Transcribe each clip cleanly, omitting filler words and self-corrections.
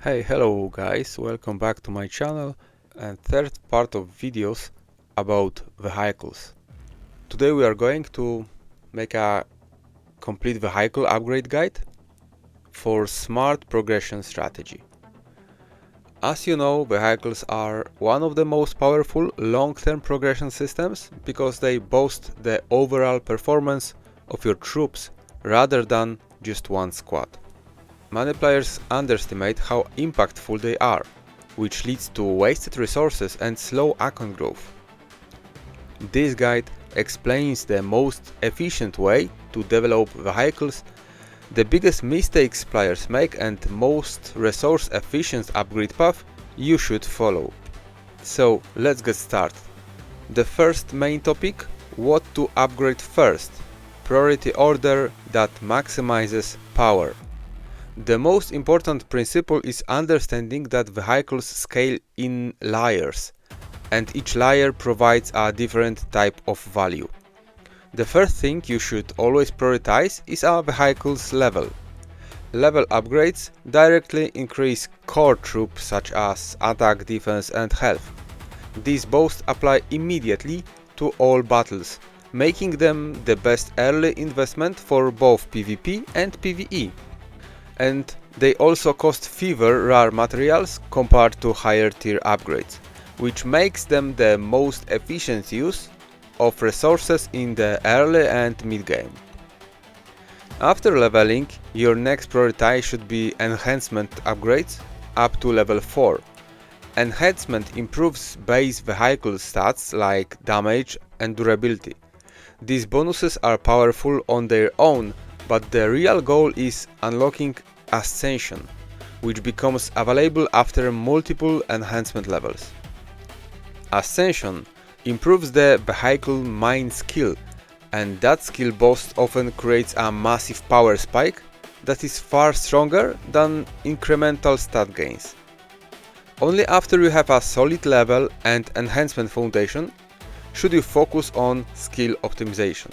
Hello guys, welcome back to my channel and third part of videos about vehicles. Today we are going to make a complete vehicle upgrade guide for smart progression strategy. As you know, vehicles are one of the most powerful long-term progression systems because they boast the overall performance of your troops rather than just one squad. Many players underestimate how impactful they are, which leads to wasted resources and slow account growth. This guide explains the most efficient way to develop vehicles, the biggest mistakes players make and most resource efficient upgrade path you should follow. So let's get started. The first main topic: what to upgrade first. Priority order that maximizes power. The most important principle is understanding that vehicles scale in layers, and each layer provides a different type of value. The first thing you should always prioritize is a vehicle's level. Level upgrades directly increase core troops such as attack, defense and health. These both apply immediately to all battles, making them the best early investment for both PvP and PvE. And they also cost fewer rare materials compared to higher tier upgrades, which makes them the most efficient use of resources in the early and mid game. After leveling, your next priority should be enhancement upgrades up to level 4. Enhancement improves base vehicle stats like damage and durability. These bonuses are powerful on their own, but the real goal is unlocking Ascension, which becomes available after multiple enhancement levels. Ascension improves the vehicle mine skill, and that skill boost often creates a massive power spike that is far stronger than incremental stat gains. Only after you have a solid level and enhancement foundation should you focus on skill optimization.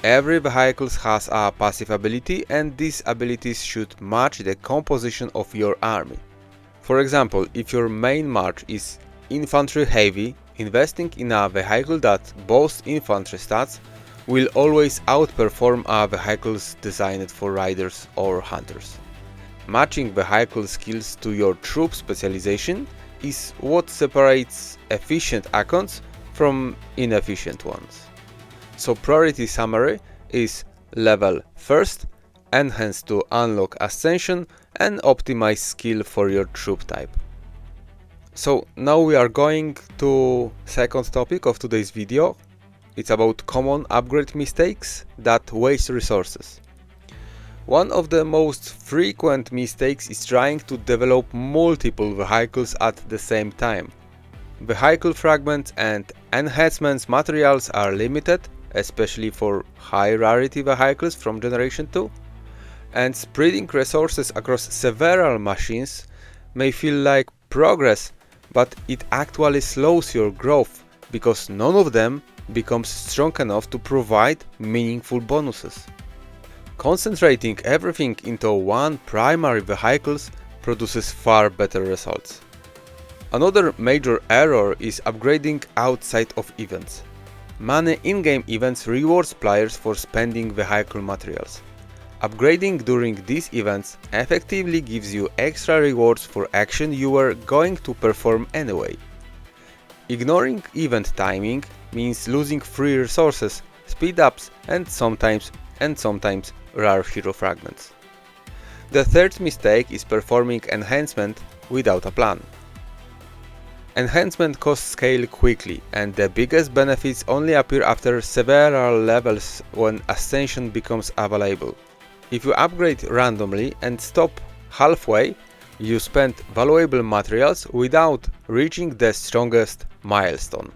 Every vehicle has a passive ability and these abilities should match the composition of your army. For example, if your main march is infantry heavy, investing in a vehicle that boasts infantry stats will always outperform a vehicles designed for riders or hunters. Matching vehicle skills to your troop specialization is what separates efficient accounts from inefficient ones. So priority summary is level first, enhance to unlock Ascension and optimize skill for your troop type. So now we are going to second topic of today's video. It's about common upgrade mistakes that waste resources. One of the most frequent mistakes is trying to develop multiple vehicles at the same time. Vehicle fragments and enhancements materials are limited, especially for high rarity vehicles from generation 2, and spreading resources across several machines may feel like progress, but it actually slows your growth because none of them becomes strong enough to provide meaningful bonuses. Concentrating everything into one primary vehicle produces far better results. Another major error is upgrading outside of events. Many in-game events rewards players for spending vehicle materials. Upgrading during these events effectively gives you extra rewards for action you were going to perform anyway. Ignoring event timing means losing free resources, speed-ups and sometimes rare hero fragments. The third mistake is performing enhancement without a plan. Enhancement costs scale quickly, and the biggest benefits only appear after several levels when Ascension becomes available. If you upgrade randomly and stop halfway, you spend valuable materials without reaching the strongest milestone.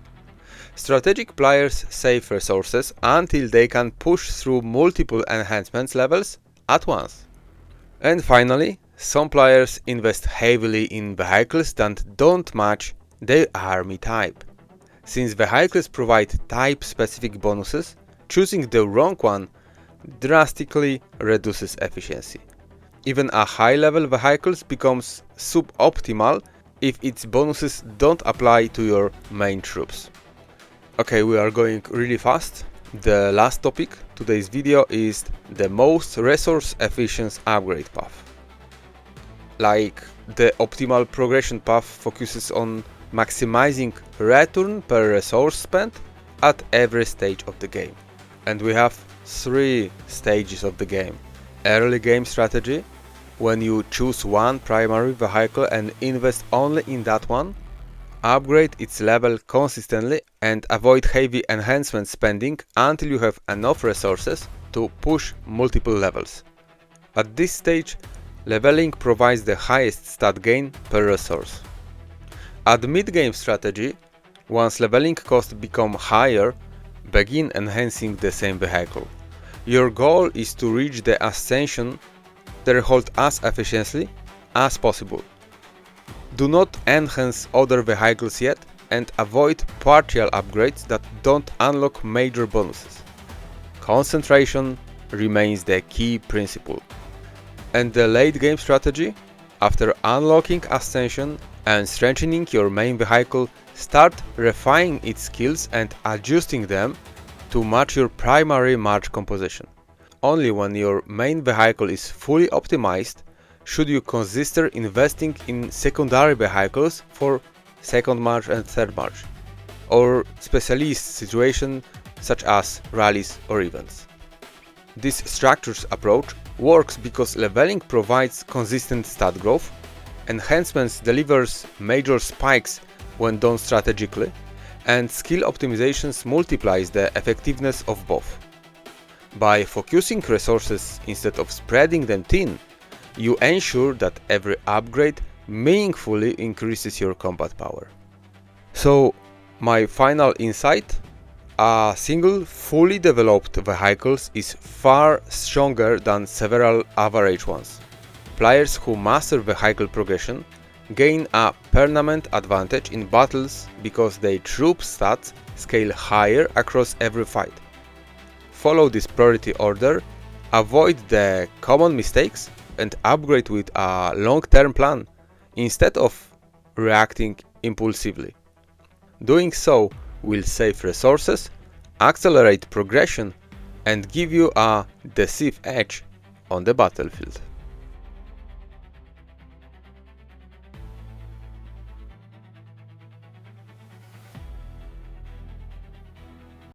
Strategic players save resources until they can push through multiple enhancements levels at once. And finally, some players invest heavily in vehicles that don't match their army type. Since vehicles provide type-specific bonuses, choosing the wrong one drastically reduces efficiency. Even a high-level vehicle becomes suboptimal if its bonuses don't apply to your main troops. Okay, we are going really fast. The last topic today's video is the most resource efficient upgrade path. Like, the optimal progression path focuses on maximizing return per resource spent at every stage of the game. And we have 3 stages of the game. Early game strategy, when you choose one primary vehicle and invest only in that one. Upgrade its level consistently and avoid heavy enhancement spending until you have enough resources to push multiple levels. At this stage, leveling provides the highest stat gain per resource. At mid-game strategy, once leveling costs become higher, begin enhancing the same vehicle. Your goal is to reach the Ascension threshold as efficiently as possible. Do not enhance other vehicles yet and avoid partial upgrades that don't unlock major bonuses. Concentration remains the key principle. And the late game strategy, after unlocking Ascension and strengthening your main vehicle, start refining its skills and adjusting them to match your primary march composition. Only when your main vehicle is fully optimized should you consider investing in secondary vehicles for second march and third march, or specialist situations such as rallies or events. This structured approach works because leveling provides consistent stat growth, enhancements delivers major spikes when done strategically, and skill optimizations multiplies the effectiveness of both. By focusing resources instead of spreading them thin, you ensure that every upgrade meaningfully increases your combat power. So, my final insight: a single fully developed vehicle is far stronger than several average ones. Players who master vehicle progression gain a permanent advantage in battles because their troop stats scale higher across every fight. Follow this priority order, avoid the common mistakes, and upgrade with a long-term plan instead of reacting impulsively. Doing so will save resources, accelerate progression, and give you a decisive edge on the battlefield.